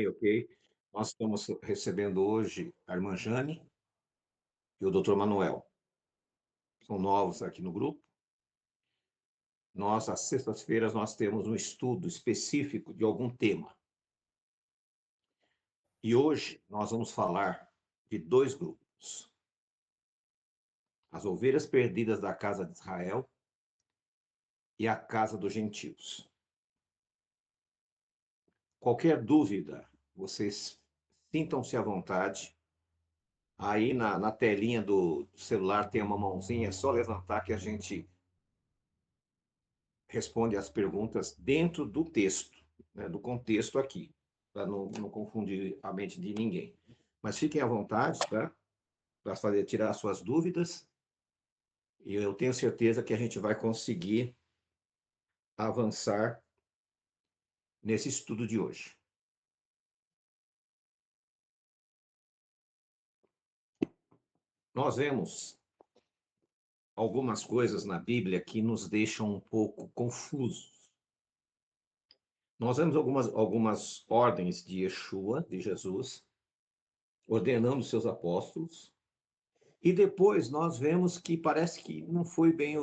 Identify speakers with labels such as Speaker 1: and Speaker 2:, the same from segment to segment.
Speaker 1: Ok. Nós estamos recebendo hoje a irmã Jane e o doutor Manuel. São novos aqui no grupo. Às sextas-feiras, nós temos um estudo específico de algum tema. E hoje nós vamos falar de dois grupos: as ovelhas perdidas da casa de Israel e a casa dos gentios. Qualquer dúvida, vocês sintam-se à vontade. Aí na telinha do celular tem uma mãozinha, é só levantar que a gente responde as perguntas dentro do texto, né, do contexto aqui, para não confundir a mente de ninguém. Mas fiquem à vontade, tá? Para tirar as suas dúvidas, e eu tenho certeza que a gente vai conseguir avançar nesse estudo de hoje. Nós vemos algumas coisas na Bíblia que nos deixam um pouco confusos. Nós vemos algumas ordens de Yeshua, de Jesus, ordenando seus apóstolos. E depois nós vemos que parece que não foi bem,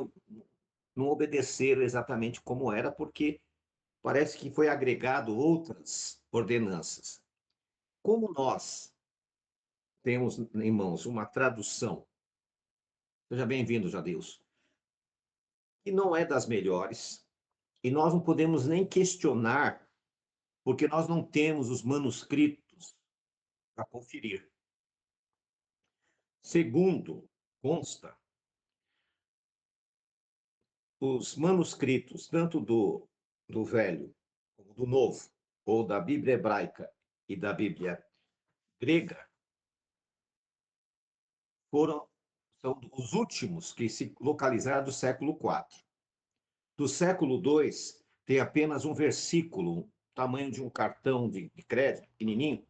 Speaker 1: não obedeceram exatamente como era, porque parece que foi agregado outras ordenanças. Como nós temos em mãos uma tradução, seja bem-vindo, Jadeus, que não é das melhores, e nós não podemos nem questionar, porque nós não temos os manuscritos para conferir. Segundo, consta, os manuscritos, tanto do Velho como do Novo, ou da Bíblia hebraica e da Bíblia grega, são os últimos que se localizaram do século IV. Do século II, tem apenas um versículo, tamanho de um cartão de crédito, pequenininho,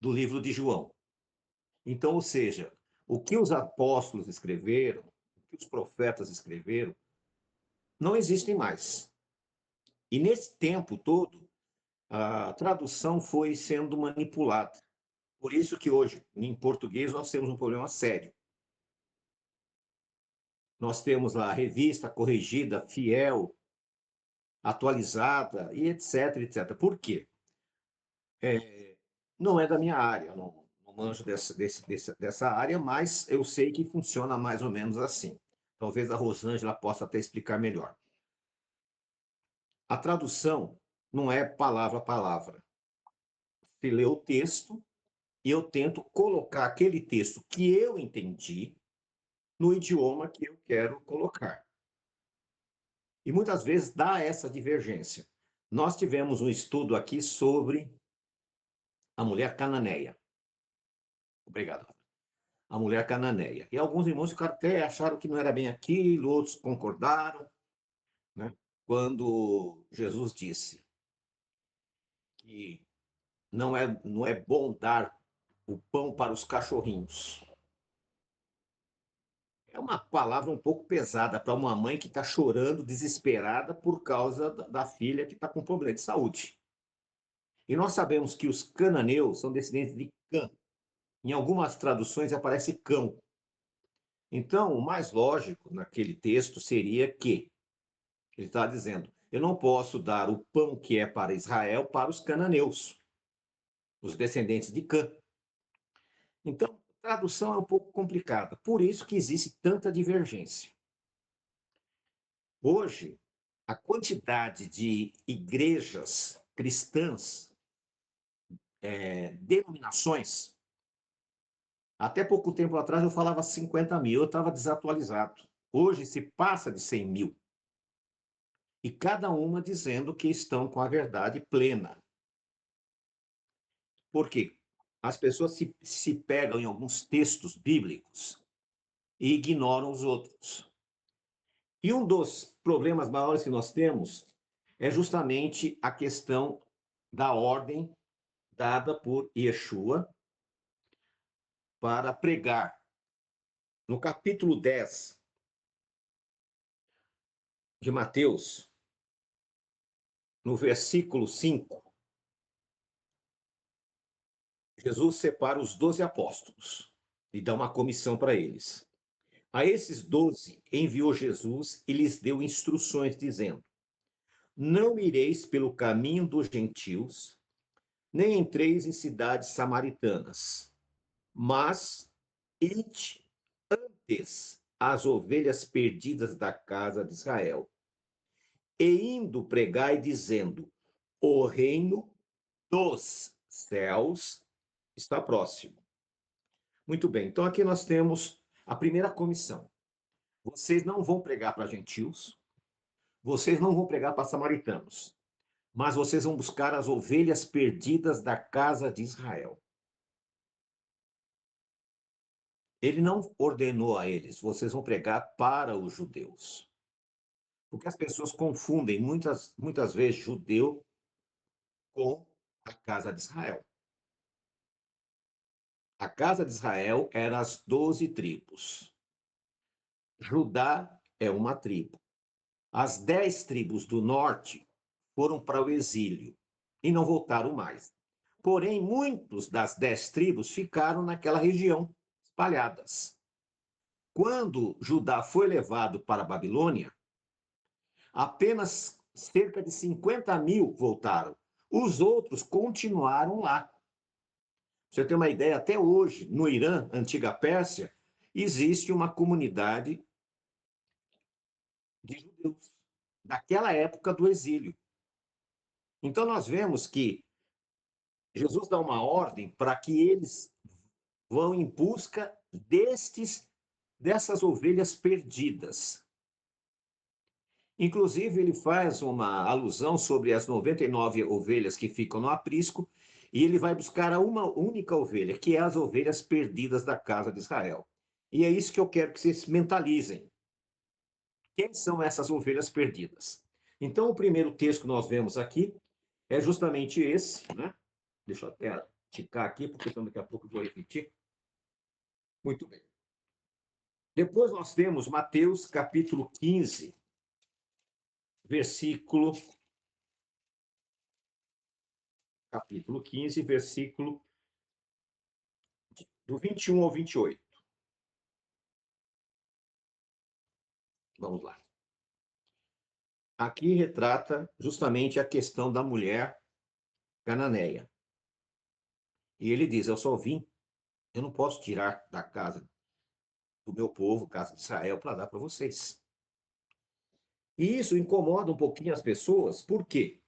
Speaker 1: do livro de João. Então, ou seja, o que os apóstolos escreveram, o que os profetas escreveram, não existem mais. E nesse tempo todo, a tradução foi sendo manipulada. Por isso que hoje, em português, nós temos um problema sério. Nós temos lá a revista corrigida, fiel, atualizada, e etc, etc. Por quê? Não é da minha área, não manjo dessa área, mas eu sei que funciona mais ou menos assim. Talvez a Rosângela possa até explicar melhor. A tradução não é palavra a palavra. Se lê o texto e eu tento colocar aquele texto que eu entendi no idioma que eu quero colocar. E muitas vezes dá essa divergência. Nós tivemos um estudo aqui sobre a mulher cananeia. Obrigado. A mulher cananeia. E alguns irmãos ficaram até acharam que não era bem aquilo, outros concordaram, né? Quando Jesus disse que não é bom dar o pão para os cachorrinhos. É uma palavra um pouco pesada para uma mãe que está chorando, desesperada, por causa da filha que está com problema de saúde. E nós sabemos que os cananeus são descendentes de Cã. Em algumas traduções aparece cão. Então, o mais lógico naquele texto seria que ele está dizendo: eu não posso dar o pão que é para Israel para os cananeus, os descendentes de Cã. Então, a tradução é um pouco complicada. Por isso que existe tanta divergência. Hoje, a quantidade de igrejas cristãs, denominações, até pouco tempo atrás eu falava 50 mil, eu estava desatualizado. Hoje se passa de 100 mil. E cada uma dizendo que estão com a verdade plena. Por quê? As pessoas se pegam em alguns textos bíblicos e ignoram os outros. E um dos problemas maiores que nós temos é justamente a questão da ordem dada por Yeshua para pregar. No capítulo 10 de Mateus, no versículo 5, Jesus separa os 12 apóstolos e dá uma comissão para eles. A esses 12 enviou Jesus e lhes deu instruções, dizendo: não ireis pelo caminho dos gentios, nem entreis em cidades samaritanas, mas ide antes às ovelhas perdidas da casa de Israel. E indo pregai, dizendo: o reino dos céus está próximo. Muito bem, então aqui nós temos a primeira comissão. Vocês não vão pregar para gentios, vocês não vão pregar para samaritanos, mas vocês vão buscar as ovelhas perdidas da casa de Israel. Ele não ordenou a eles, vocês vão pregar para os judeus. Porque as pessoas confundem muitas vezes judeu com a casa de Israel. A casa de Israel era as 12 tribos. Judá é uma tribo. As 10 tribos do norte foram para o exílio e não voltaram mais. Porém, muitos das 10 tribos ficaram naquela região, espalhadas. Quando Judá foi levado para a Babilônia, apenas cerca de 50.000 voltaram. Os outros continuaram lá. Pra você ter uma ideia, até hoje, no Irã, antiga Pérsia, existe uma comunidade de judeus, daquela época do exílio. Então, nós vemos que Jesus dá uma ordem para que eles vão em busca dessas ovelhas perdidas. Inclusive, ele faz uma alusão sobre as 99 ovelhas que ficam no aprisco, e ele vai buscar uma única ovelha, que é as ovelhas perdidas da casa de Israel. E é isso que eu quero que vocês mentalizem. Quem são essas ovelhas perdidas? Então, o primeiro texto que nós vemos aqui é justamente esse, né? Deixa eu até ticar aqui, porque então daqui a pouco eu vou repetir. Muito bem. Depois nós temos Mateus capítulo 15, capítulo 15, versículo do 21 ao 28. Vamos lá. Aqui retrata justamente a questão da mulher cananeia. E ele diz: eu só vim, eu não posso tirar da casa do meu povo, casa de Israel, para dar para vocês. E isso incomoda um pouquinho as pessoas, por quê?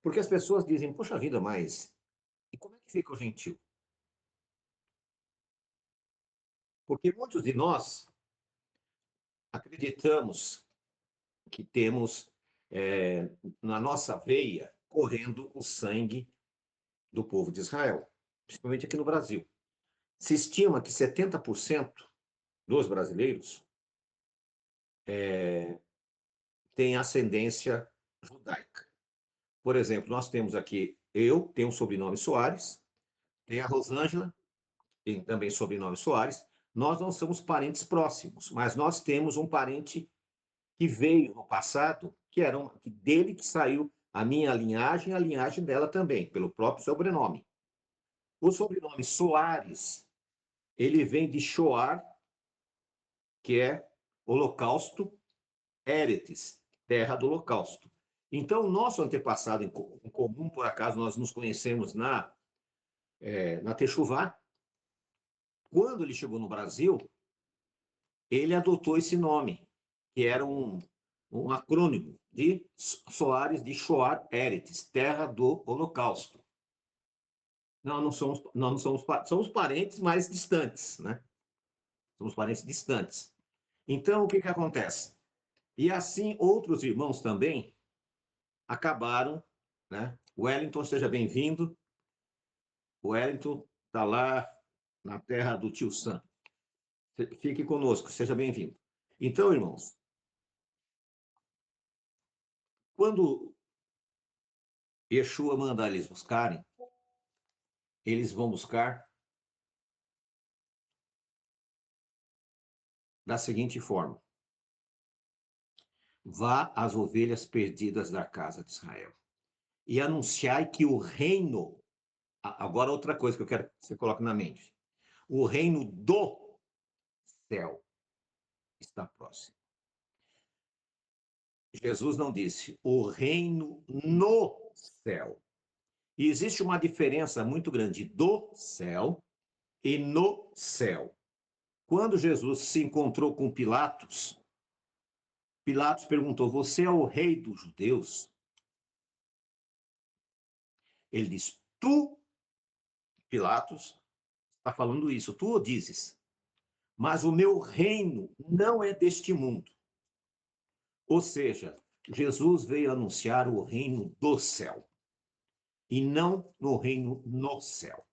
Speaker 1: Porque as pessoas dizem: poxa vida, mas e como é que fica o gentil? Porque muitos de nós acreditamos que temos na nossa veia correndo o sangue do povo de Israel, principalmente aqui no Brasil. Se estima que 70% dos brasileiros têm ascendência judaica. Por exemplo, nós temos aqui, eu tenho o sobrenome Soares, tem a Rosângela, tem também sobrenome Soares. Nós não somos parentes próximos, mas nós temos um parente que veio no passado, dele que saiu a minha linhagem e a linhagem dela também, pelo próprio sobrenome. O sobrenome Soares, ele vem de Shoar, que é holocausto, Eretes, terra do holocausto. Então, o nosso antepassado em comum, por acaso, nós nos conhecemos na Techuvá. Quando ele chegou no Brasil, ele adotou esse nome, que era um acrônimo de Soares de Shoar Eretes, terra do holocausto. Somos parentes mais distantes, né? Somos parentes distantes. Então, o que acontece? E assim, outros irmãos também acabaram, né? Wellington, seja bem-vindo. Wellington está lá na terra do tio Sam. Fique conosco, seja bem-vindo. Então, irmãos, quando Yeshua manda eles buscarem, eles vão buscar da seguinte forma: vá às ovelhas perdidas da casa de Israel e anunciai que o reino Agora, outra coisa que eu quero que você coloque na mente. O reino do céu está próximo. Jesus não disse o reino no céu. E existe uma diferença muito grande do céu e no céu. Quando Jesus se encontrou com Pilatos, Pilatos perguntou: Você é o rei dos judeus? Ele diz: Tu, Pilatos, está falando isso, tu o dizes. Mas o meu reino não é deste mundo. Ou seja, Jesus veio anunciar o reino do céu e não no reino no céu.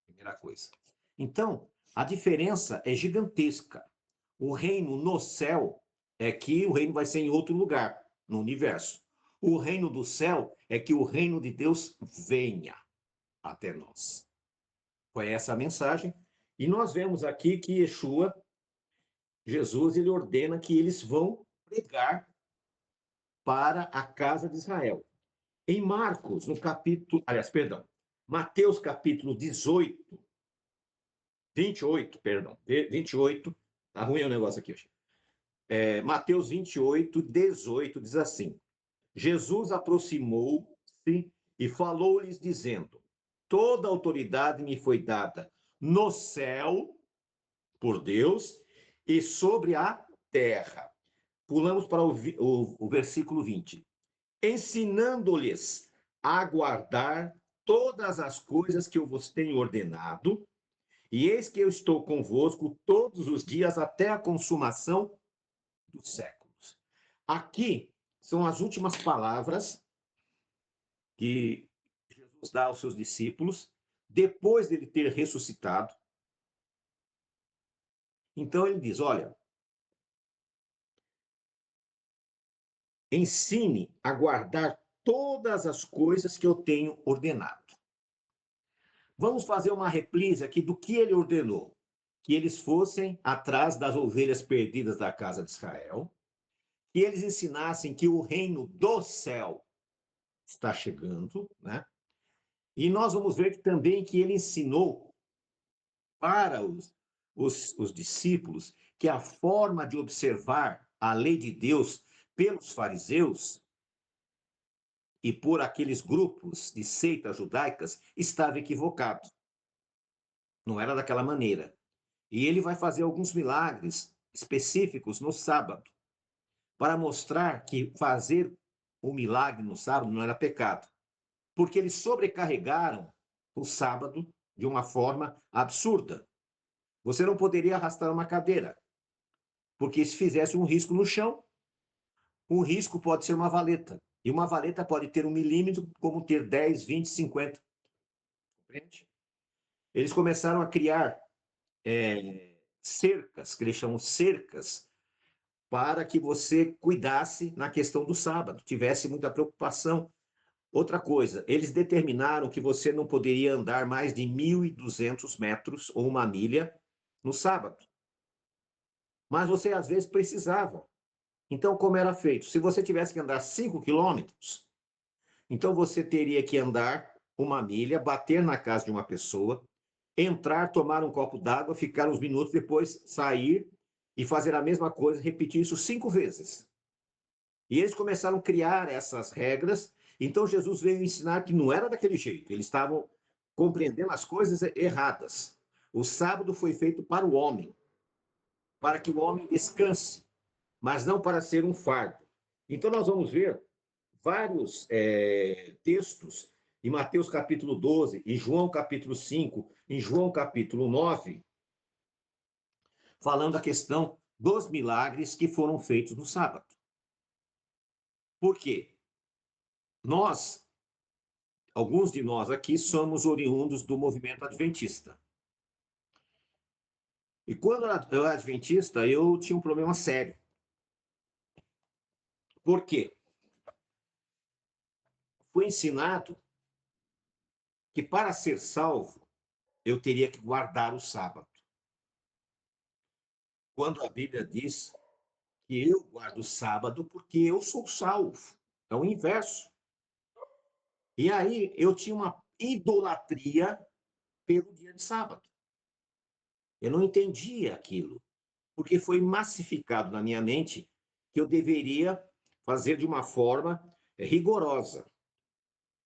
Speaker 1: Primeira coisa. Então, a diferença é gigantesca. O reino no céu é que o reino vai ser em outro lugar, no universo. O reino do céu é que o reino de Deus venha até nós. Foi essa a mensagem. E nós vemos aqui que Yeshua, Jesus, ele ordena que eles vão pregar para a casa de Israel. Em Marcos, no capítulo, aliás, perdão, Mateus capítulo 18, 28, perdão, 28, tá ruim o negócio aqui hoje. Mateus 28, 18, diz assim: Jesus aproximou-se e falou-lhes, dizendo: Toda autoridade me foi dada no céu, por Deus, e sobre a terra. Pulamos para o versículo 20. Ensinando-lhes a guardar todas as coisas que eu vos tenho ordenado, e eis que eu estou convosco todos os dias até a consumação dos séculos. Aqui são as últimas palavras que Jesus dá aos seus discípulos, depois dele ter ressuscitado. Então ele diz: Olha, ensine a guardar todas as coisas que eu tenho ordenado. Vamos fazer uma reprise aqui do que ele ordenou: que eles fossem atrás das ovelhas perdidas da casa de Israel, que eles ensinassem que o reino do céu está chegando, né? E nós vamos ver também que ele ensinou para os discípulos que a forma de observar a lei de Deus pelos fariseus e por aqueles grupos de seitas judaicas estava equivocado. Não era daquela maneira. E ele vai fazer alguns milagres específicos no sábado, para mostrar que fazer o milagre no sábado não era pecado. Porque eles sobrecarregaram o sábado de uma forma absurda. Você não poderia arrastar uma cadeira, porque se fizesse um risco no chão, um risco pode ser uma valeta. E uma valeta pode ter 1 milímetro, como ter 10, 20, 50. Compreende? Eles começaram a criar cercas, que eles chamam cercas, para que você cuidasse na questão do sábado, tivesse muita preocupação. Outra coisa, eles determinaram que você não poderia andar mais de 1.200 metros ou 1 milha no sábado. Mas você, às vezes, precisava. Então, como era feito? Se você tivesse que andar 5 quilômetros, então você teria que andar 1 milha, bater na casa de uma pessoa, entrar, tomar um copo d'água, ficar uns minutos, depois sair e fazer a mesma coisa, repetir isso 5 vezes. E eles começaram a criar essas regras. Então Jesus veio ensinar que não era daquele jeito. Eles estavam compreendendo as coisas erradas. O sábado foi feito para o homem, para que o homem descanse, mas não para ser um fardo. Então nós vamos ver vários textos em Mateus capítulo 12, em João capítulo 5, em João capítulo 9, falando a questão dos milagres que foram feitos no sábado. Por quê? Nós, alguns de nós aqui, somos oriundos do movimento adventista. E quando eu era adventista, eu tinha um problema sério. Por quê? Foi ensinado que para ser salvo, eu teria que guardar o sábado. Quando a Bíblia diz que eu guardo o sábado porque eu sou salvo. É o inverso. E aí eu tinha idolatria pelo dia de sábado. Eu não entendia aquilo, porque foi massificado na minha mente que eu deveria fazer de uma forma rigorosa.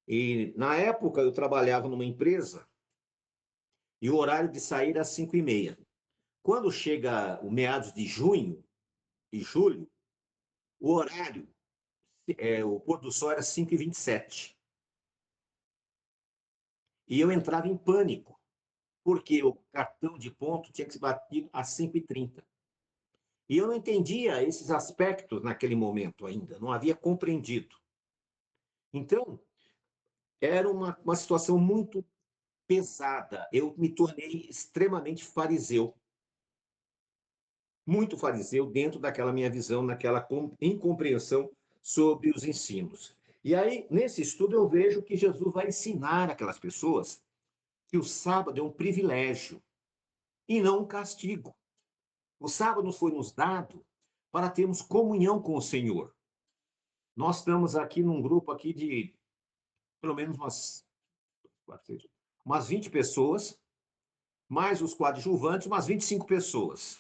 Speaker 1: E, na época, eu trabalhava numa empresa e o horário de sair era às 5h30. Quando chega o meados de junho e julho, o horário, o pôr do sol era 5h27. E eu entrava em pânico, porque o cartão de ponto tinha que ser batido às 5h30. E eu não entendia esses aspectos naquele momento ainda, não havia compreendido. Então, era uma situação muito pesada. Eu me tornei extremamente fariseu. Muito fariseu dentro daquela minha visão, naquela incompreensão sobre os ensinos. E aí, nesse estudo, eu vejo que Jesus vai ensinar aquelas pessoas que o sábado é um privilégio e não um castigo. O sábado foi nos dado para termos comunhão com o Senhor. Nós estamos aqui num grupo aqui de pelo menos umas 20 pessoas, mais os coadjuvantes, umas 25 pessoas.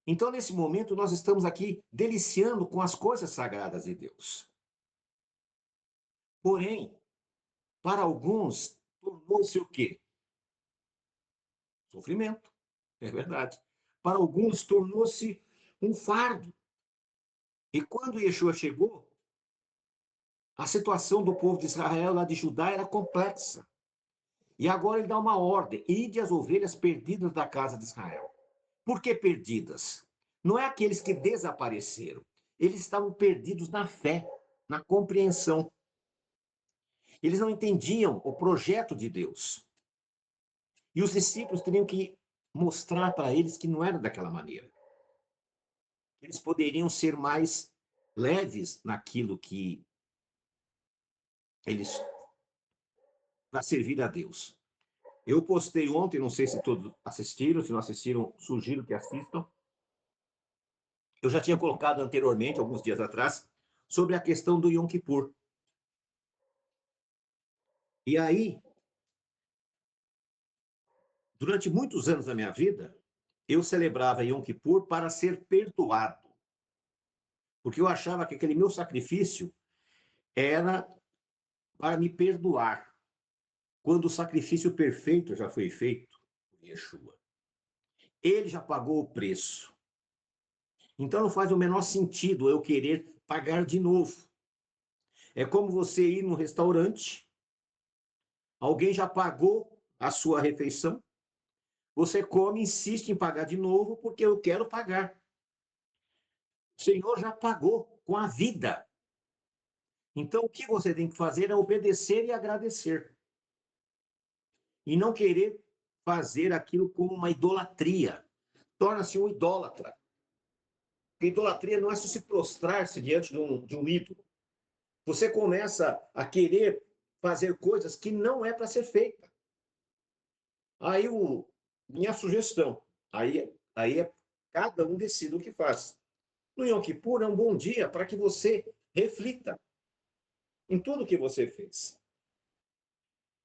Speaker 1: Então, nesse momento, nós estamos aqui deliciando com as coisas sagradas de Deus. Porém, para alguns, tornou-se o quê? Sofrimento, é verdade. Para alguns, tornou-se um fardo. E quando Yeshua chegou, a situação do povo de Israel, lá de Judá, era complexa. E agora ele dá uma ordem: ide as ovelhas perdidas da casa de Israel. Por que perdidas? Não é aqueles que desapareceram. Eles estavam perdidos na fé, na compreensão. Eles não entendiam o projeto de Deus. E os discípulos teriam que mostrar para eles que não era daquela maneira. Eles poderiam ser mais leves naquilo que eles para servir a Deus. Eu postei ontem, não sei se todos assistiram, se não assistiram, sugiro que assistam. Eu já tinha colocado anteriormente, alguns dias atrás, sobre a questão do Yom Kippur. E aí, durante muitos anos da minha vida, eu celebrava Yom Kippur para ser perdoado. Porque eu achava que aquele meu sacrifício era para me perdoar, quando o sacrifício perfeito já foi feito por Yeshua. Ele já pagou o preço. Então não faz o menor sentido eu querer pagar de novo. É como você ir num restaurante, alguém já pagou a sua refeição, você come e insiste em pagar de novo porque eu quero pagar. O Senhor já pagou com a vida. Então o que você tem que fazer é obedecer e agradecer. E não querer fazer aquilo como uma idolatria. Torna-se um idólatra. Porque idolatria não é só se prostrar-se diante de um ídolo. Você começa a querer fazer coisas que não é para ser feita. Aí, minha sugestão, aí é cada um decide o que faz. No Yom Kippur é um bom dia para que você reflita em tudo que você fez.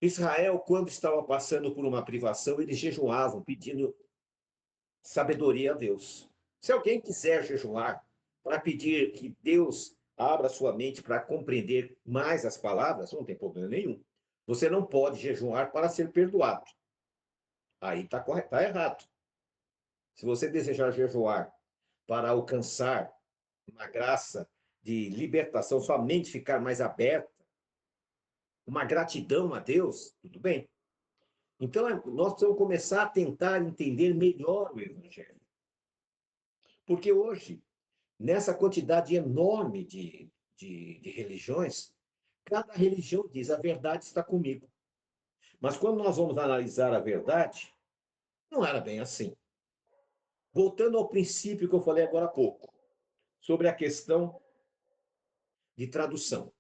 Speaker 1: Israel, quando estava passando por uma privação, eles jejuavam, pedindo sabedoria a Deus. Se alguém quiser jejuar para pedir que Deus abra sua mente para compreender mais as palavras, não tem problema nenhum. Você não pode jejuar para ser perdoado. Aí está correto, está errado. Se você desejar jejuar para alcançar uma graça de libertação, sua mente ficar mais aberta, uma gratidão a Deus, tudo bem. Então, nós precisamos começar a tentar entender melhor o Evangelho. Porque hoje, nessa quantidade enorme de religiões, cada religião diz: a verdade está comigo. Mas quando nós vamos analisar a verdade, não era bem assim. Voltando ao princípio que eu falei agora há pouco, sobre a questão de tradução.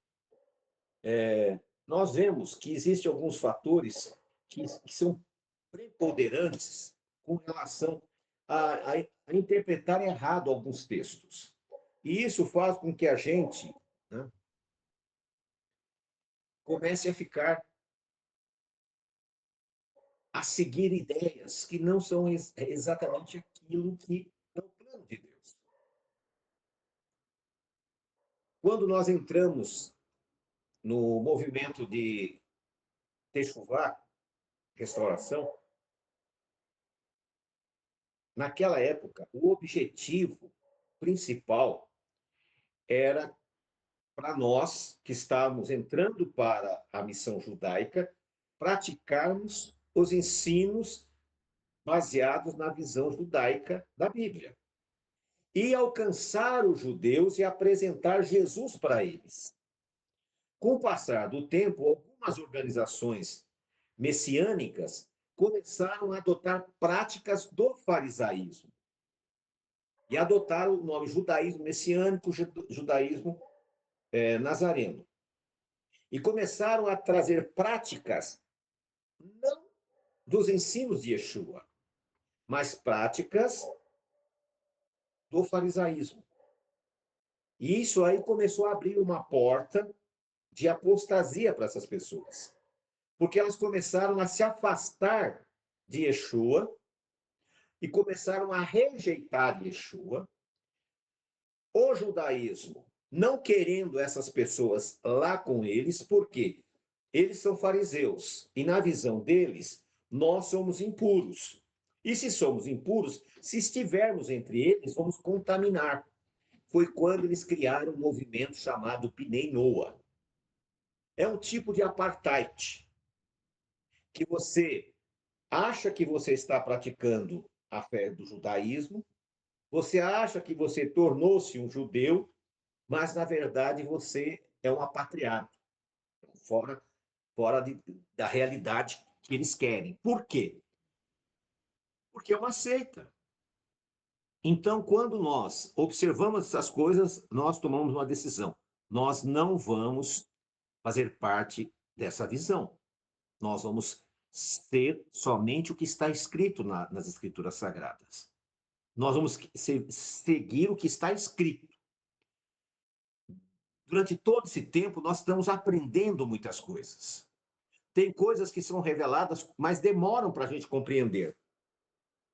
Speaker 1: Nós vemos que existem alguns fatores que são preponderantes com relação a interpretar errado alguns textos. E isso faz com que a gente, né, comece a ficar a seguir ideias que não são exatamente aquilo que é o plano de Deus. Quando nós entramos no movimento de Techuvá, restauração, naquela época, o objetivo principal era para nós que estávamos entrando para a missão judaica, praticarmos os ensinos baseados na visão judaica da Bíblia. E alcançar os judeus e apresentar Jesus para eles. Com o passar do tempo, algumas organizações messiânicas começaram a adotar práticas do farisaísmo e adotaram o nome judaísmo messiânico, judaísmo nazareno. E começaram a trazer práticas não dos ensinos de Yeshua, mas práticas do farisaísmo. E isso aí começou a abrir uma porta de apostasia para essas pessoas, porque elas começaram a se afastar de Yeshua e começaram a rejeitar Yeshua. O judaísmo não querendo essas pessoas lá com eles, porque eles são fariseus e na visão deles nós somos impuros. E se somos impuros, se estivermos entre eles, vamos contaminar. Foi quando eles criaram um movimento chamado Bnei Noah. É um tipo de apartheid, que você acha que você está praticando a fé do judaísmo, você acha que você tornou-se um judeu, mas na verdade você é um apatriado, fora da realidade que eles querem. Por quê? Porque é uma seita. Então, quando nós observamos essas coisas, nós tomamos uma decisão. Nós não vamos fazer parte dessa visão. Nós vamos ser somente o que está escrito nas Escrituras Sagradas. Nós vamos seguir o que está escrito. Durante todo esse tempo, nós estamos aprendendo muitas coisas. Tem coisas que são reveladas, mas demoram para a gente compreender.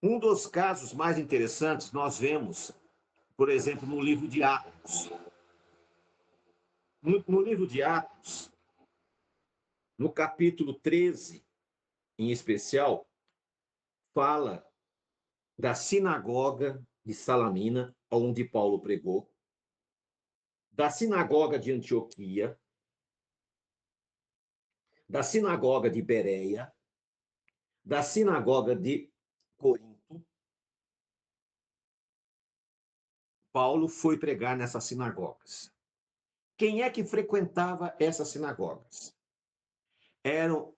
Speaker 1: Um dos casos mais interessantes nós vemos, por exemplo, no livro de Atos. No livro de Atos, no capítulo 13, em especial, fala da sinagoga de Salamina, onde Paulo pregou, da sinagoga de Antioquia, da sinagoga de Bereia, da sinagoga de Corinto. Paulo foi pregar nessas sinagogas. Quem é que frequentava essas sinagogas? Eram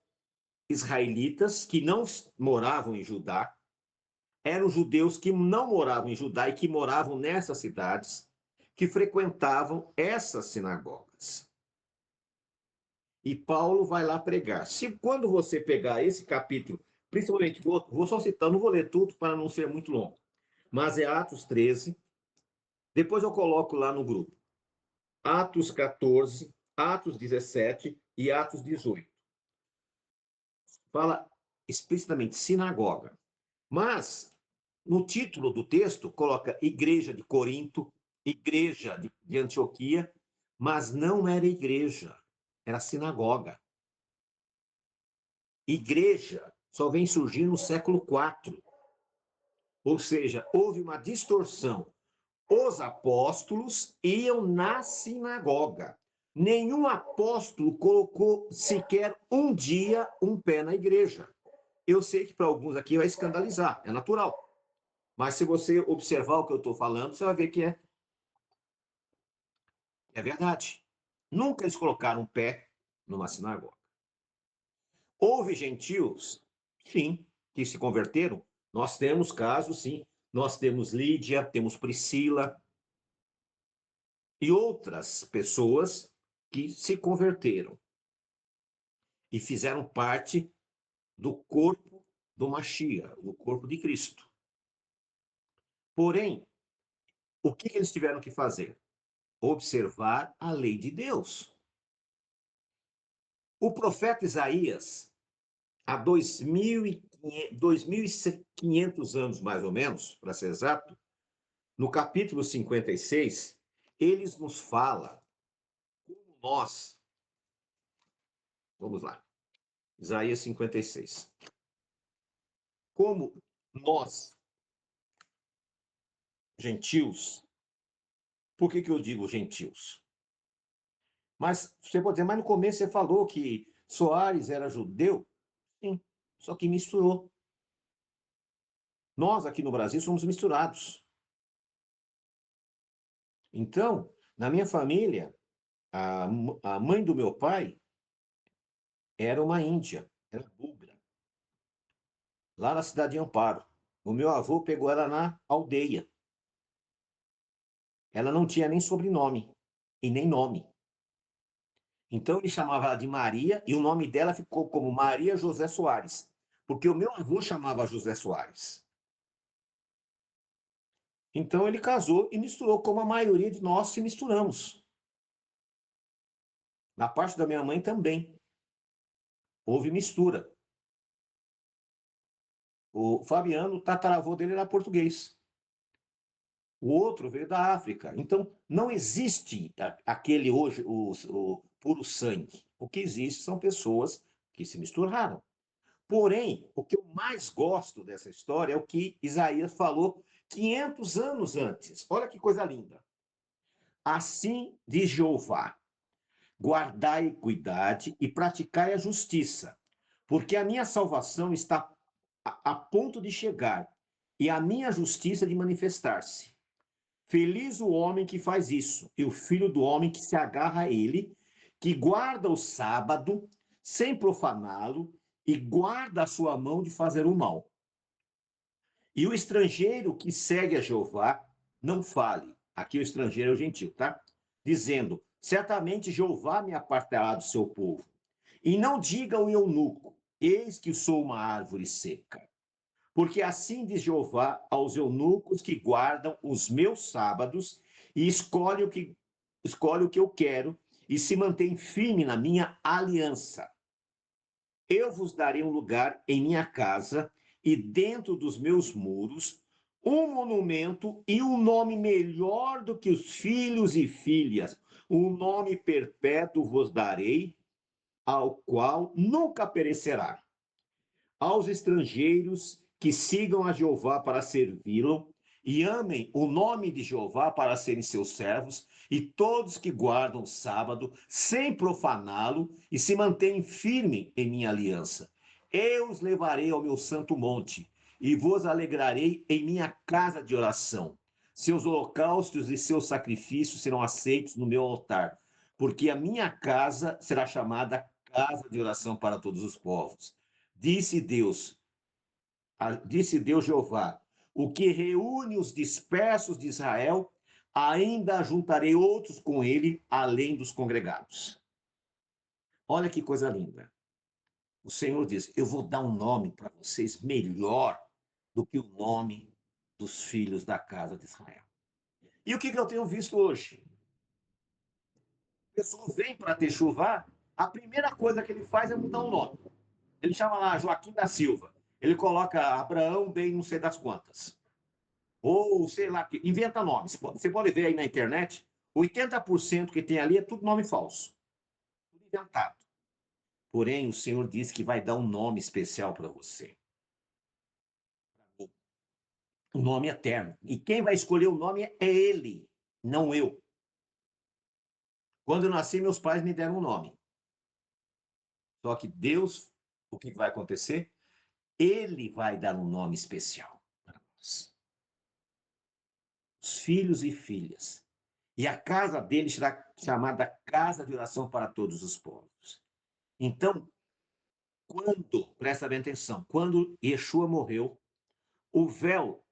Speaker 1: israelitas que não moravam em Judá, eram judeus que não moravam em Judá e que moravam nessas cidades, que frequentavam essas sinagogas. E Paulo vai lá pregar. Se quando você pegar esse capítulo, principalmente, vou só citar, não vou ler tudo para não ser muito longo, mas é Atos 13, depois eu coloco lá no grupo. Atos 14, Atos 17 e Atos 18. Fala explicitamente sinagoga. Mas, no título do texto, coloca Igreja de Corinto, Igreja de Antioquia, mas não era igreja, era sinagoga. Igreja só vem surgir no século IV. Ou seja, houve uma distorção. Os apóstolos iam na sinagoga. Nenhum apóstolo colocou sequer um dia um pé na igreja. Eu sei que para alguns aqui vai escandalizar, é natural. Mas se você observar o que eu estou falando, você vai ver que é verdade. Nunca eles colocaram um pé numa sinagoga. Houve gentios, sim, que se converteram. Nós temos casos, sim. Nós temos Lídia, temos Priscila e outras pessoas que se converteram e fizeram parte do corpo do Mashiach, do corpo de Cristo. Porém, o que eles tiveram que fazer? Observar a lei de Deus. O profeta Isaías, há 2.500 2.500 anos, mais ou menos, para ser exato, no capítulo 56, eles nos falam como nós. Vamos lá. Isaías 56. Como nós, gentios, por que eu digo gentios? Mas você pode dizer, mas no começo você falou que Soares era judeu? Sim, só que misturou. Nós aqui no Brasil somos misturados. Então, na minha família, a mãe do meu pai era uma índia, era búlgara, lá na cidade de Amparo. O meu avô pegou ela na aldeia. Ela não tinha nem sobrenome e nem nome. Então ele chamava ela de Maria e o nome dela ficou como Maria José Soares, porque o meu avô chamava José Soares. Então ele casou e misturou, como a maioria de nós se misturamos. Na parte da minha mãe também houve mistura. O Fabiano, o tataravô dele era português. O outro veio da África. Então, não existe aquele hoje, o puro sangue. O que existe são pessoas que se misturaram. Porém, o que eu mais gosto dessa história é o que Isaías falou 500 anos antes. Olha que coisa linda. Assim diz Jeová: guardai equidade e praticai a justiça, porque a minha salvação está a ponto de chegar e a minha justiça de manifestar-se. Feliz o homem que faz isso, e o filho do homem que se agarra a ele, que guarda o sábado sem profaná-lo e guarda a sua mão de fazer o mal. E o estrangeiro que segue a Jeová, não fale. Aqui o estrangeiro é o gentil, tá? Dizendo: certamente Jeová me apartará do seu povo. E não diga ao eunuco: eis que sou uma árvore seca. Porque assim diz Jeová aos eunucos que guardam os meus sábados e escolhe o que eu quero e se mantém firme na minha aliança. Eu vos darei um lugar em minha casa e dentro dos meus muros, um monumento e um nome melhor do que os filhos e filhas. Um nome perpétuo vos darei, ao qual nunca perecerá. Aos estrangeiros que sigam a Jeová para servi-lo e amem o nome de Jeová para serem seus servos, e todos que guardam o sábado sem profaná-lo e se mantêm firmes em minha aliança. Eu os levarei ao meu santo monte e vos alegrarei em minha casa de oração. Seus holocaustos e seus sacrifícios serão aceitos no meu altar, porque a minha casa será chamada casa de oração para todos os povos. Disse Deus Jeová: o que reúne os dispersos de Israel, ainda juntarei outros com ele, além dos congregados. Olha que coisa linda. O Senhor diz: eu vou dar um nome para vocês melhor do que o nome dos filhos da casa de Israel. E o que eu tenho visto hoje? A pessoa vem para ter chuva, a primeira coisa que ele faz é mudar o nome. Ele chama lá Joaquim da Silva. Ele coloca Abraão bem não sei das quantas. Ou, sei lá, inventa nomes. Você pode ver aí na internet, 80% que tem ali é tudo nome falso. Tudo inventado. Porém, o Senhor disse que vai dar um nome especial para você. Um nome eterno. E quem vai escolher o nome é Ele, não eu. Quando eu nasci, meus pais me deram um nome. Só que Deus, o que vai acontecer? Ele vai dar um nome especial para nós. Os filhos e filhas. E a casa dele será chamada Casa de Oração para Todos os Povos. Então, presta bem atenção, quando Yeshua morreu, o véu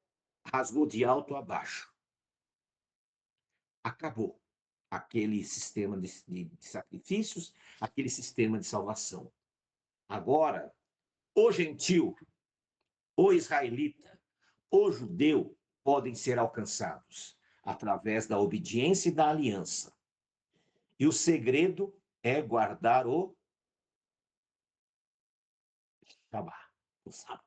Speaker 1: rasgou de alto a baixo. Acabou aquele sistema de sacrifícios, aquele sistema de salvação. Agora, o gentil, o israelita, o judeu podem ser alcançados através da obediência e da aliança. E o segredo é guardar o Shabá, o sábado.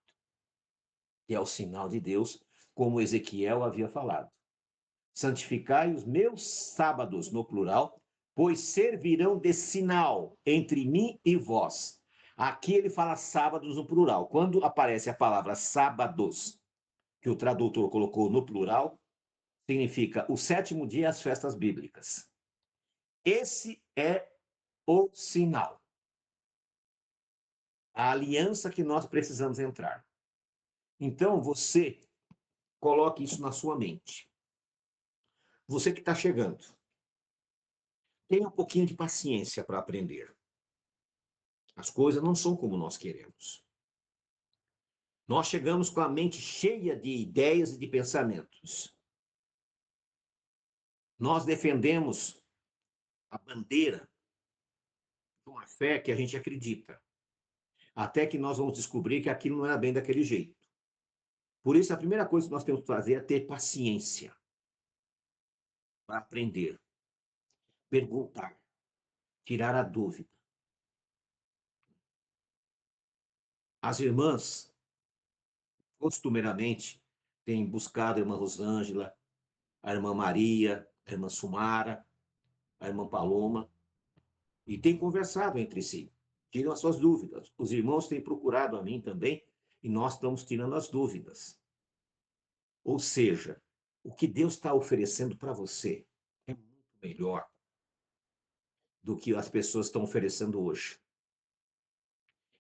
Speaker 1: que é o sinal de Deus, como Ezequiel havia falado. Santificai os meus sábados, no plural, pois servirão de sinal entre mim e vós. Aqui ele fala sábados no plural. Quando aparece a palavra sábados, que o tradutor colocou no plural, significa o sétimo dia e as festas bíblicas. Esse é o sinal. A aliança que nós precisamos entrar. Então, você coloque isso na sua mente. Você que está chegando, tenha um pouquinho de paciência para aprender. As coisas não são como nós queremos. Nós chegamos com a mente cheia de ideias e de pensamentos. Nós defendemos a bandeira de uma fé que a gente acredita, até que nós vamos descobrir que aquilo não era bem daquele jeito. Por isso, a primeira coisa que nós temos que fazer é ter paciência para aprender, perguntar, tirar a dúvida. As irmãs, costumeiramente, têm buscado a irmã Rosângela, a irmã Maria, a irmã Sumara, a irmã Paloma, e têm conversado entre si, tiram as suas dúvidas. Os irmãos têm procurado a mim também, e nós estamos tirando as dúvidas. Ou seja, o que Deus está oferecendo para você é muito melhor do que as pessoas estão oferecendo hoje.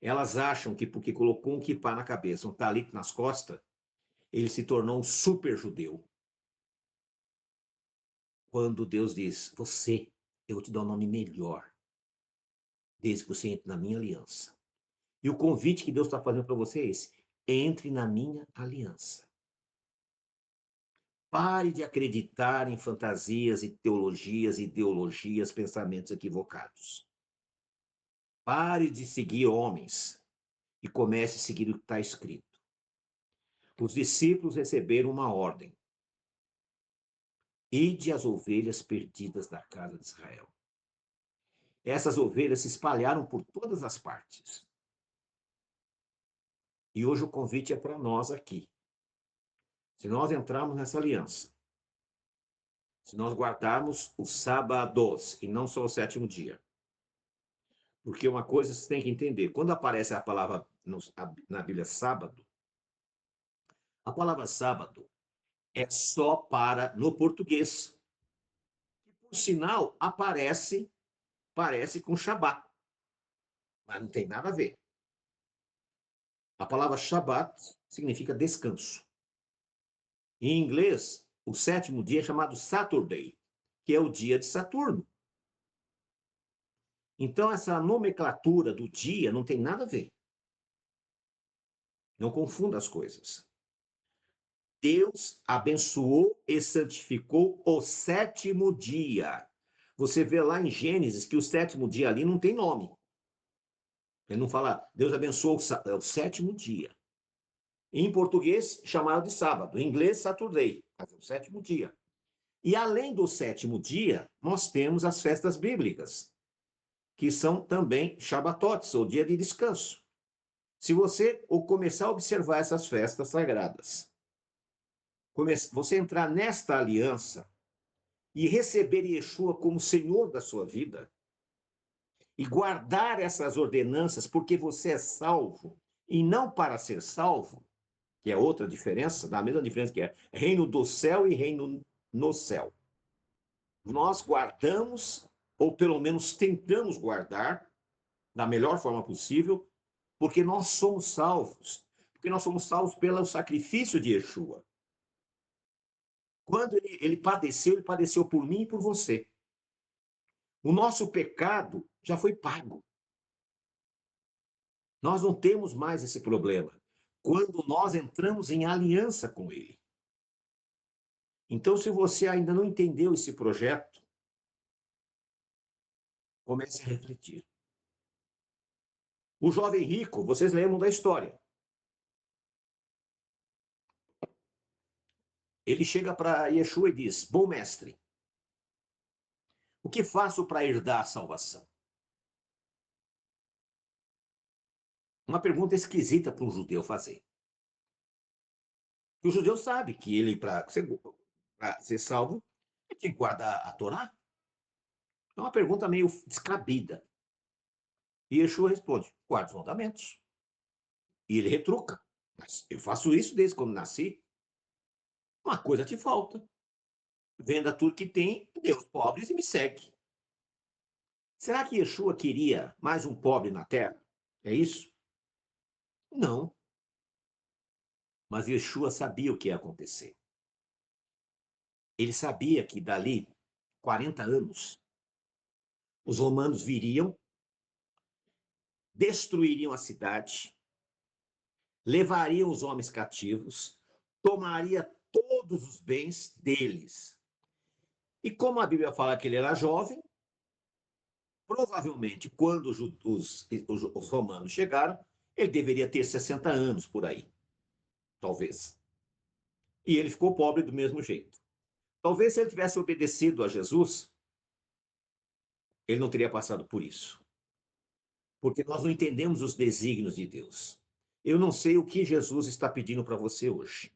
Speaker 1: Elas acham que porque colocou um quipá na cabeça, um talit nas costas, ele se tornou um super judeu. Quando Deus diz, eu vou te dar um nome melhor, desde que você entre na minha aliança. E o convite que Deus está fazendo para você é esse: entre na minha aliança. Pare de acreditar em fantasias e teologias, ideologias, pensamentos equivocados. Pare de seguir homens e comece a seguir o que está escrito. Os discípulos receberam uma ordem: ide as ovelhas perdidas da casa de Israel. Essas ovelhas se espalharam por todas as partes. E hoje o convite é para nós aqui. Se nós entrarmos nessa aliança, se nós guardarmos os sábados e não só o sétimo dia. Porque uma coisa você tem que entender, quando aparece a palavra na Bíblia sábado, a palavra sábado é só para no português. E, por sinal, parece com Shabat, mas não tem nada a ver. A palavra Shabat significa descanso. Em inglês, o sétimo dia é chamado Saturday, que é o dia de Saturno. Então, essa nomenclatura do dia não tem nada a ver. Não confunda as coisas. Deus abençoou e santificou o sétimo dia. Você vê lá em Gênesis que o sétimo dia ali não tem nome. Ele não fala, Deus abençoou o sétimo dia. Em português, chamado de sábado. Em inglês, Saturday, o sétimo dia. E além do sétimo dia, nós temos as festas bíblicas, que são também Shabatotes, ou dia de descanso. Se você começar a observar essas festas sagradas, você entrar nesta aliança e receber Yeshua como Senhor da sua vida, e guardar essas ordenanças porque você é salvo, e não para ser salvo, que é outra diferença, da mesma diferença que é reino do céu e reino no céu. Nós guardamos, ou pelo menos tentamos guardar, da melhor forma possível, porque nós somos salvos. Porque nós somos salvos pelo sacrifício de Yeshua. Quando ele padeceu por mim e por você. O nosso pecado já foi pago. Nós não temos mais esse problema quando nós entramos em aliança com ele. Então, se você ainda não entendeu esse projeto, comece a refletir. O jovem rico, vocês lembram da história. Ele chega para Yeshua e diz: bom mestre, o que faço para herdar a salvação? Uma pergunta esquisita para um judeu fazer. E o judeu sabe que ele, para ser salvo, ele tem que guardar a Torá. É uma pergunta meio descabida. E Yeshua responde: guarda os mandamentos. E ele retruca: mas eu faço isso desde quando nasci. Uma coisa te falta. Venda tudo que tem, dê aos pobres e me segue. Será que Yeshua queria mais um pobre na terra? É isso? Não. Mas Yeshua sabia o que ia acontecer. Ele sabia que dali 40 anos os romanos viriam, destruiriam a cidade, levariam os homens cativos, tomaria todos os bens deles. E como a Bíblia fala que ele era jovem, provavelmente quando os romanos chegaram, ele deveria ter 60 anos por aí, talvez. E ele ficou pobre do mesmo jeito. Talvez se ele tivesse obedecido a Jesus, ele não teria passado por isso. Porque nós não entendemos os desígnios de Deus. Eu não sei o que Jesus está pedindo para você hoje,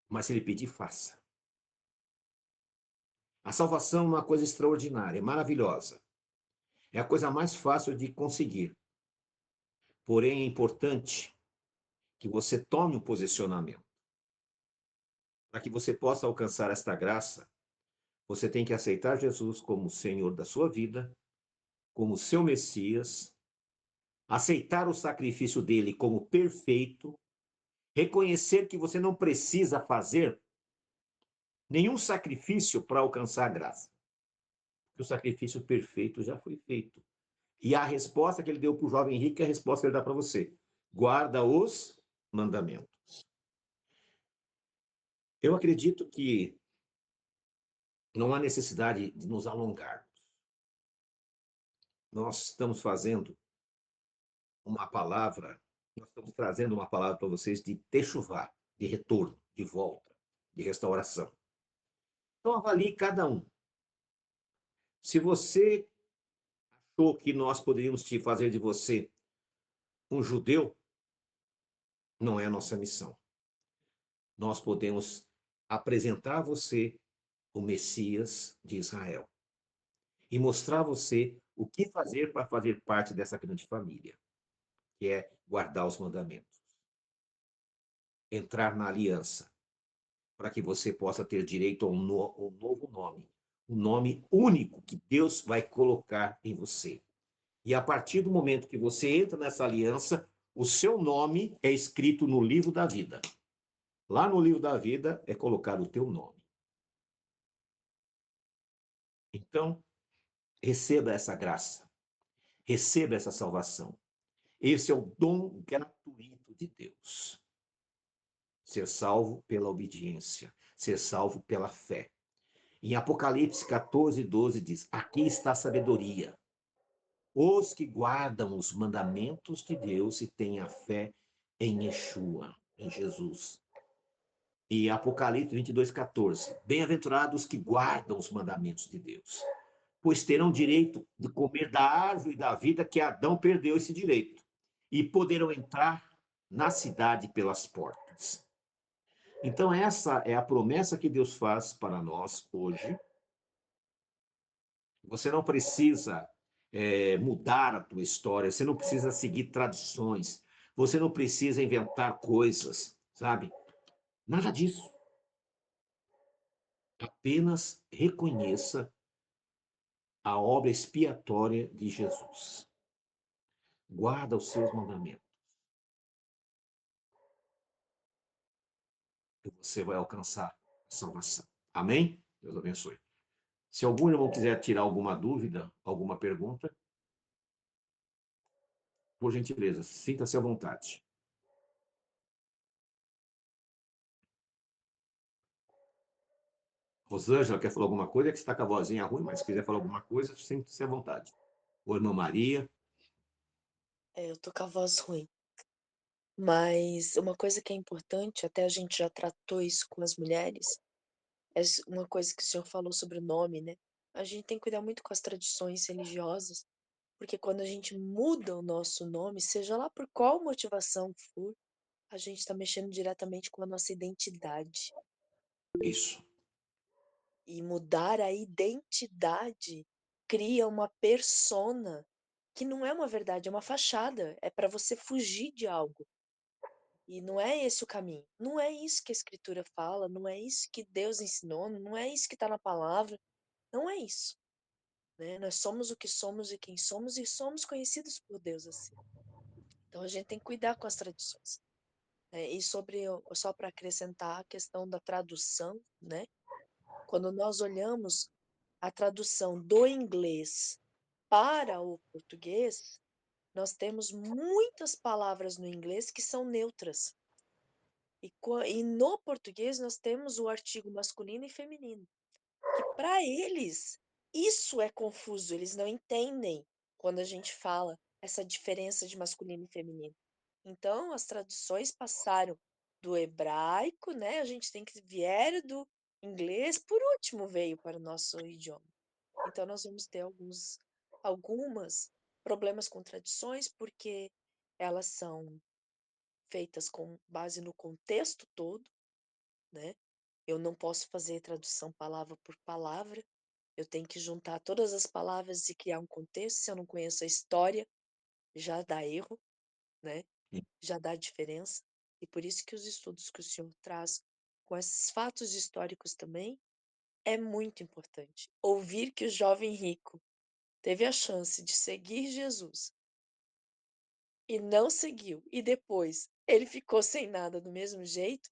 Speaker 1: mas se ele pedir, faça. A salvação é uma coisa extraordinária, maravilhosa. É a coisa mais fácil de conseguir. Porém, é importante que você tome um posicionamento. Para que você possa alcançar esta graça, você tem que aceitar Jesus como o Senhor da sua vida, como seu Messias, aceitar o sacrifício dele como perfeito, reconhecer que você não precisa fazer nenhum sacrifício para alcançar a graça. Que o sacrifício perfeito já foi feito. E a resposta que ele deu para o jovem rico é a resposta que ele dá para você. Guarda os mandamentos. Eu acredito que não há necessidade de nos alongar. Nós estamos fazendo uma palavra, nós estamos trazendo uma palavra para vocês de techuvá, de retorno, de volta, de restauração. Então avalie cada um. Se você achou que nós poderíamos te fazer de você um judeu, não é a nossa missão. Nós podemos apresentar a você o Messias de Israel e mostrar a você o que fazer para fazer parte dessa grande família, que é guardar os mandamentos, entrar na aliança, para que você possa ter direito a um novo nome, um nome único que Deus vai colocar em você. E a partir do momento que você entra nessa aliança, o seu nome é escrito no livro da vida. Lá no livro da vida é colocado o teu nome. Então, receba essa graça, receba essa salvação. Esse é o dom gratuito de Deus. Ser salvo pela obediência, ser salvo pela fé. Em Apocalipse 14:12 diz: aqui está a sabedoria. Os que guardam os mandamentos de Deus e têm a fé em Yeshua, em Jesus. E Apocalipse 22:14: bem-aventurados que guardam os mandamentos de Deus, pois terão direito de comer da árvore da vida que Adão perdeu esse direito, e poderão entrar na cidade pelas portas. Então, essa é a promessa que Deus faz para nós hoje. Você não precisa mudar a tua história, você não precisa seguir tradições, você não precisa inventar coisas, sabe? Nada disso. Apenas reconheça a obra expiatória de Jesus. Guarda os seus mandamentos. E você vai alcançar a salvação. Amém? Deus abençoe. Se algum irmão quiser tirar alguma dúvida, alguma pergunta, por gentileza, sinta-se à vontade. Rosângela quer falar alguma coisa? É que você está com a vozinha ruim, mas se quiser falar alguma coisa, sinta-se à vontade. Ou irmã Maria.
Speaker 2: Eu tô com a voz ruim. Mas uma coisa que é importante, até a gente já tratou isso com as mulheres, uma coisa que o senhor falou sobre o nome, né? A gente tem que cuidar muito com as tradições religiosas, porque quando a gente muda o nosso nome, seja lá por qual motivação for, a gente está mexendo diretamente com a nossa identidade.
Speaker 1: Isso.
Speaker 2: E mudar a identidade cria uma persona que não é uma verdade, é uma fachada, é para você fugir de algo. E não é esse o caminho. Não é isso que a escritura fala, não é isso que Deus ensinou, não é isso que está na palavra. Não é isso, né? Nós somos o que somos e quem somos e somos conhecidos por Deus assim. Então a gente tem que cuidar com as tradições, né? E só para acrescentar a questão da tradução, né? Quando nós olhamos a tradução do inglês para o português, nós temos muitas palavras no inglês que são neutras. E no português nós temos o artigo masculino e feminino, que para eles isso é confuso, eles não entendem quando a gente fala essa diferença de masculino e feminino. Então, as traduções passaram do hebraico, né? A gente tem que vieram do inglês, por último veio para o nosso idioma. Então, nós vamos ter algumas problemas com tradições, porque elas são feitas com base no contexto todo, né? Eu não posso fazer tradução palavra por palavra, eu tenho que juntar todas as palavras e criar um contexto. Se eu não conheço a história, já dá erro, né? Já dá diferença. E por isso que os estudos que o senhor traz com esses fatos históricos também é muito importante. Ouvir que o jovem rico teve a chance de seguir Jesus e não seguiu, e depois ele ficou sem nada do mesmo jeito,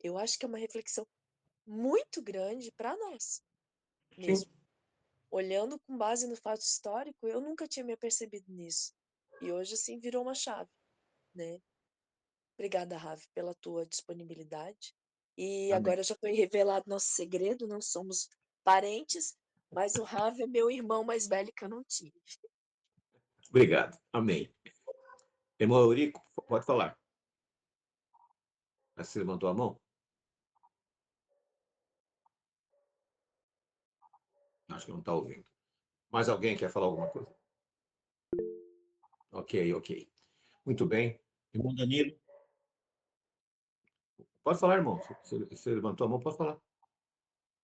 Speaker 2: eu acho que é uma reflexão muito grande para nós
Speaker 1: Sim.
Speaker 2: mesmo. Olhando com base no fato histórico, eu nunca tinha me apercebido nisso. E hoje, assim, virou uma chave, né? Obrigada, Ravi, pela tua disponibilidade. E
Speaker 1: Amém.
Speaker 2: agora já foi revelado nosso segredo, não somos parentes, mas o Ravi é meu irmão mais velho que eu não tive.
Speaker 1: Obrigado. Amém. Irmão Eurico, pode falar. Você levantou a mão? Acho que não está ouvindo. Mais alguém quer falar alguma coisa? Ok, ok. Muito bem. Irmão Danilo, pode falar, irmão. Você levantou a mão, pode falar.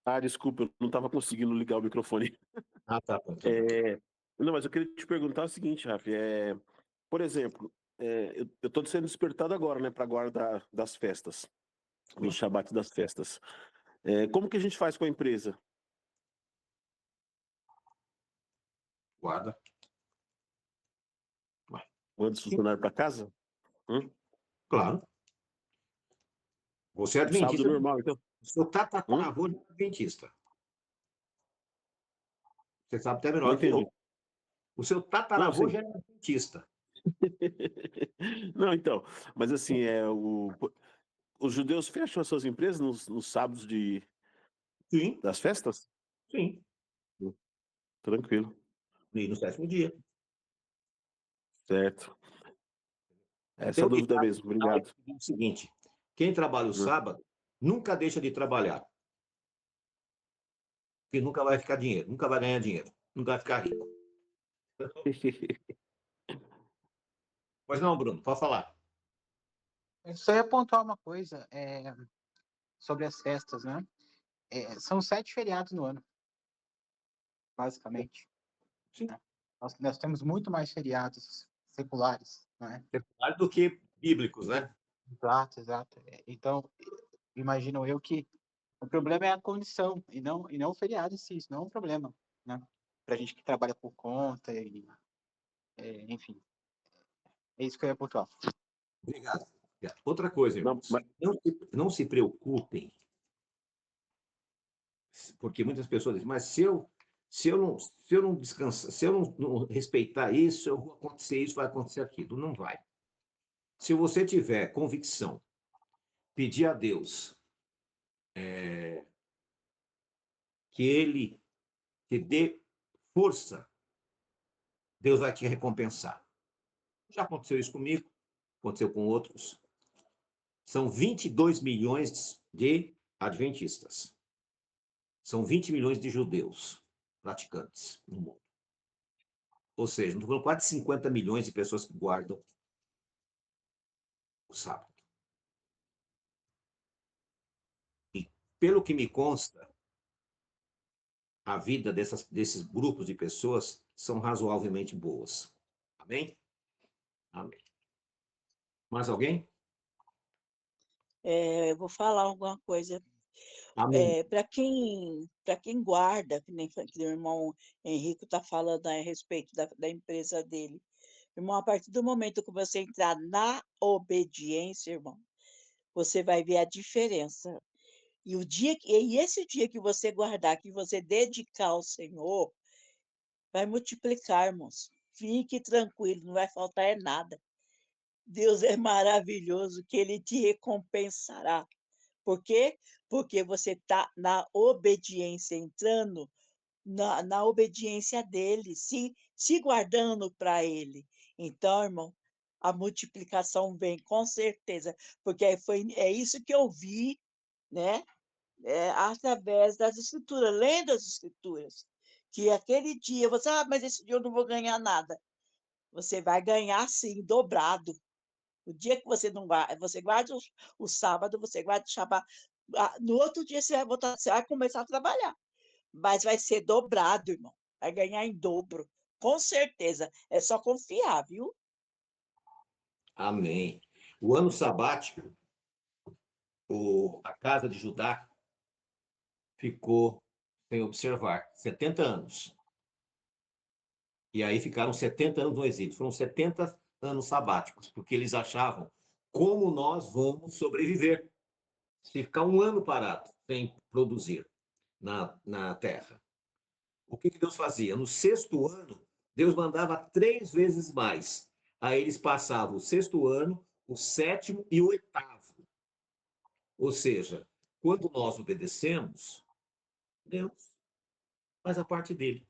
Speaker 3: Ah, desculpa, eu não estava conseguindo ligar o microfone.
Speaker 1: Ah, tá bom. Tá bom.
Speaker 3: É, Não, mas eu queria te perguntar o seguinte, Rafa. Por exemplo, eu estou sendo despertado agora, né, para a guarda das festas, do
Speaker 1: Sim.
Speaker 3: Shabat das festas. Como que a gente faz com a empresa?
Speaker 1: Guarda. Ué,
Speaker 3: Manda os
Speaker 1: sim,
Speaker 3: funcionários para casa?
Speaker 1: claro. Você é
Speaker 3: Um sábado
Speaker 1: adventista.
Speaker 3: normal, então?
Speaker 1: O seu
Speaker 3: Hum?
Speaker 1: tataravô é adventista. Você sabe até
Speaker 3: Não
Speaker 1: melhor que
Speaker 3: entendi.
Speaker 1: eu. O seu
Speaker 3: Não,
Speaker 1: tataravô
Speaker 3: sim.
Speaker 1: já é adventista.
Speaker 3: Não, então, mas assim, os judeus fecham as suas empresas nos sábados
Speaker 1: Sim,
Speaker 3: das festas?
Speaker 1: sim.
Speaker 3: Tranquilo,
Speaker 1: E no sétimo dia.
Speaker 3: certo.
Speaker 1: Tem
Speaker 3: Essa é
Speaker 1: um
Speaker 3: a dúvida
Speaker 1: ditado
Speaker 3: mesmo, obrigado.
Speaker 1: que diz o seguinte: quem trabalha o
Speaker 3: Hum.
Speaker 1: sábado nunca deixa de trabalhar, porque nunca vai ficar dinheiro, nunca vai ganhar dinheiro, nunca vai ficar rico. Pois não, Bruno, pode falar.
Speaker 4: Eu só ia apontar uma coisa sobre as festas, né? São 7 feriados no ano, basicamente.
Speaker 1: Sim,
Speaker 4: Né? Nós temos muito mais feriados seculares, né?
Speaker 1: mais do que bíblicos, né?
Speaker 4: Exato, exato. Então, imagino eu que o problema é a condição e não o feriado em si, isso não é um problema, né? Pra gente que trabalha por conta enfim, é isso que eu ia pontuar.
Speaker 1: Obrigado. Outra coisa,
Speaker 3: Não,
Speaker 1: irmãos, não se preocupem, porque muitas pessoas dizem, mas se eu não descansar, se eu não respeitar isso, eu vou acontecer isso, vai acontecer aquilo. Não vai. Se você tiver convicção, pedir a Deus que Ele te dê força, Deus vai te recompensar. Já aconteceu isso comigo, aconteceu com outros. São 22 milhões de adventistas. São 20 milhões de judeus praticantes no mundo. Ou seja, estou falando quase 50 milhões de pessoas que guardam o sábado. pelo que me consta, a vida desses grupos de pessoas são razoavelmente boas. Amém? Amém. Mais alguém?
Speaker 5: Eu vou falar alguma coisa.
Speaker 1: Amém.
Speaker 5: Para quem guarda, que nem que o irmão Henrique está falando a respeito da empresa dele. Irmão, a partir do momento que você entrar na obediência, irmão, você vai ver a diferença. E esse dia que você guardar, que você dedicar ao Senhor, vai multiplicar, irmãos. Fique tranquilo, não vai faltar nada. Deus é maravilhoso, que Ele te recompensará. Por quê? Porque você está na obediência, entrando na obediência dele, se guardando para ele. Então, irmão, a multiplicação vem com certeza, porque é isso que eu vi, né? Através das escrituras, lendo as escrituras, que aquele dia você, mas esse dia eu não vou ganhar nada. Você vai ganhar sim, dobrado. O dia que você não guarda, você guarda o sábado, você guarda o Shabbat, no outro dia você vai começar a trabalhar, mas vai ser dobrado, irmão. Vai ganhar em dobro, com certeza. É só confiar, viu?
Speaker 1: Amém. O ano sabático, a casa de Judá ficou sem observar 70 anos. E aí ficaram 70 anos no exílio. Foram 70 anos sabáticos, porque eles achavam como nós vamos sobreviver se ficar um ano parado sem produzir na terra. O que Deus fazia? No sexto ano, Deus mandava 3 vezes mais. Aí eles passavam o sexto ano, o sétimo e o oitavo. Ou seja, quando nós obedecemos, Deus faz a parte dele.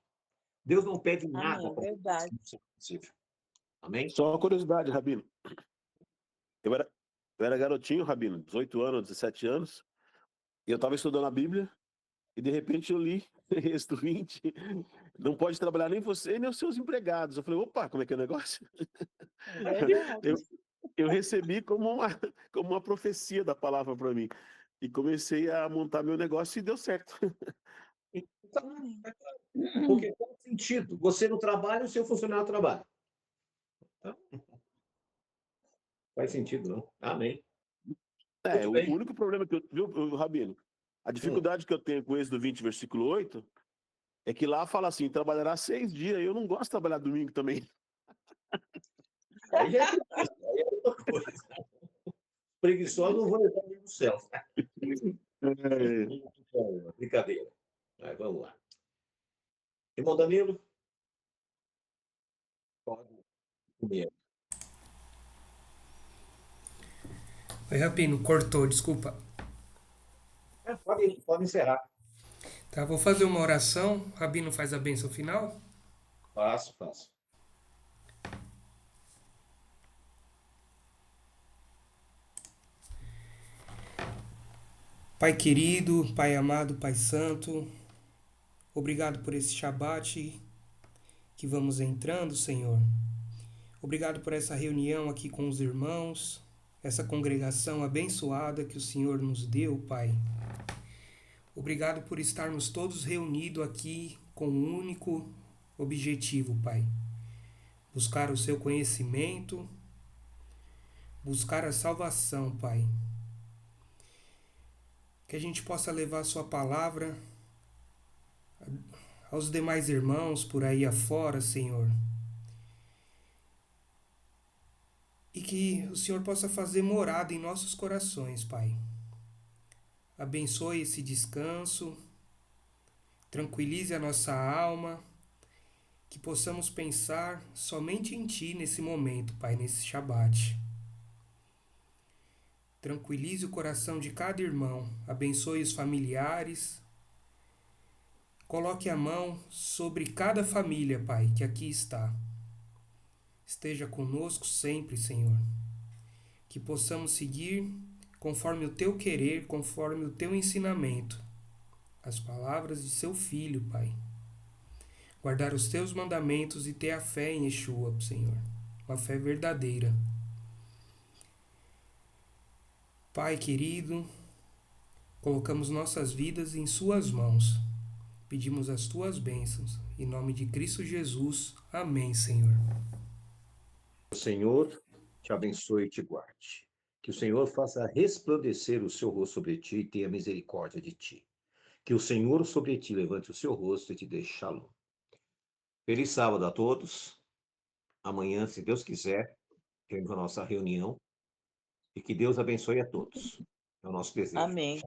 Speaker 1: Deus não pede nada
Speaker 5: Amém,
Speaker 1: para
Speaker 5: verdade.
Speaker 1: ser possível. Amém?
Speaker 3: Só uma curiosidade, Rabino. Eu era garotinho, Rabino, 18 anos, 17 anos, e eu estava estudando a Bíblia, e de repente eu li Êxodo 20, não pode trabalhar nem você nem os seus empregados. Eu falei, opa, como é que é o negócio?
Speaker 5: É verdade.
Speaker 3: Eu recebi como uma profecia da palavra para mim. E comecei a montar meu negócio e deu certo.
Speaker 1: Porque faz sentido. Você não trabalha, o seu funcionário trabalha. Então, faz sentido, não? Amém. Muito
Speaker 3: O
Speaker 1: bem.
Speaker 3: único problema que viu, Rabino? A dificuldade que eu tenho com Êxodo 20, versículo 8, é que lá fala assim, trabalhará 6 dias, e eu não gosto de trabalhar domingo também.
Speaker 1: Aí é outra coisa. Preguiçosos não vão levar nem no céu. Brincadeira. Mas vamos lá. Irmão Danilo? Pode comer.
Speaker 6: Oi, Rabino, cortou, desculpa.
Speaker 1: Pode encerrar.
Speaker 6: Tá, vou fazer uma oração. Rabino faz a bênção final.
Speaker 1: Faço.
Speaker 6: Pai querido, Pai amado, Pai santo, obrigado por esse Shabat que vamos entrando, Senhor. Obrigado por essa reunião aqui com os irmãos, essa congregação abençoada que o Senhor nos deu, Pai. Obrigado por estarmos todos reunidos aqui com um único objetivo, Pai. Buscar o seu conhecimento, buscar a salvação, Pai. Que a gente possa levar a sua palavra aos demais irmãos por aí afora, Senhor. E que o Senhor possa fazer morada em nossos corações, Pai. Abençoe esse descanso, tranquilize a nossa alma, que possamos pensar somente em Ti nesse momento, Pai, nesse Shabat. Tranquilize o coração de cada irmão, abençoe os familiares. Coloque a mão sobre cada família, Pai, que aqui está. Esteja conosco sempre, Senhor. Que possamos seguir conforme o Teu querer, conforme o Teu ensinamento. As palavras de Seu Filho, Pai. Guardar os Teus mandamentos e ter a fé em Yeshua, Senhor. Uma fé verdadeira. Pai querido, Colocamos nossas vidas em Suas mãos. Pedimos as Tuas bênçãos. Em nome de Cristo Jesus. Amém, Senhor.
Speaker 1: O Senhor te abençoe e te guarde. Que o Senhor faça resplandecer o seu rosto sobre ti e tenha misericórdia de ti. Que o Senhor sobre ti levante o seu rosto e te deixe shalom. Feliz sábado a todos. Amanhã, se Deus quiser, teremos a nossa reunião. E que Deus abençoe a todos. É o nosso desejo.
Speaker 5: Amém.